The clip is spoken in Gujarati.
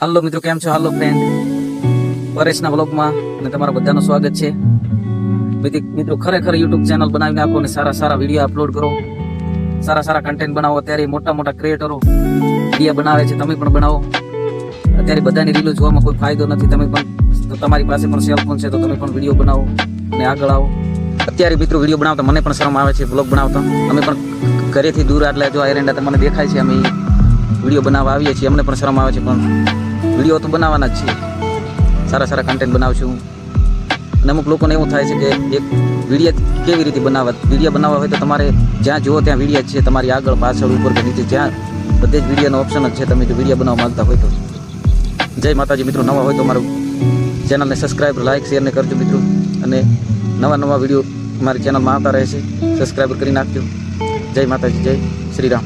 હાલો મિત્રો, કેમ છો? હાલો ફ્રેન્ડ, પરેશના વ્લોગમાં અને તમારા બધાનું સ્વાગત છે. મિત્રો, ખરેખર યુટ્યુબ ચેનલ બનાવીને આપો અને સારા સારા વિડીયો અપલોડ કરો, સારા સારા કન્ટેન્ટ બનાવો. અત્યારે મોટા મોટા ક્રિએટરો વિડીયો બનાવે છે, તમે પણ બનાવો. અત્યારે બધાની રીલો જોવામાં કોઈ ફાયદો નથી. તમે પણ, તમારી પાસે પણ સેલફોન છે તો તમે પણ વિડીયો બનાવો અને આગળ આવો. અત્યારે મિત્રો વિડીયો બનાવતા મને પણ શરમ આવે છે, બ્લોગ બનાવતા. અમે પણ ઘરેથી દૂર, એટલે જો એરંડા તમને દેખાય છે, અમે વિડીયો બનાવવા આવીએ છીએ. અમને પણ શરમ આવે છે, પણ વિડીયો તો બનાવવાના જ છીએ. સારા સારા કન્ટેન્ટ બનાવશું. અને અમુક લોકોને એવું થાય છે કે એક વિડીયો કેવી રીતે બનાવવા. વિડીયો બનાવવા હોય તો તમારે જ્યાં જુઓ ત્યાં વિડીયો જ છે, તમારી આગળ પાછળ ઉપર કે નીચે જ્યાં બધે જ વિડીયોનો ઓપ્શન જ છે. તમે જો વિડીયો બનાવવા માંગતા હોય તો જય માતાજી. મિત્રો, નવા હોય તો મારું ચેનલને સબસ્ક્રાઈબ, લાઇક, શેર ને કરજો મિત્રો. અને નવા વિડીયો મારી ચેનલમાં આવતા રહે છે, સબસ્ક્રાઈબ કરી નાખજો. જય માતાજી, જય શ્રી રામ.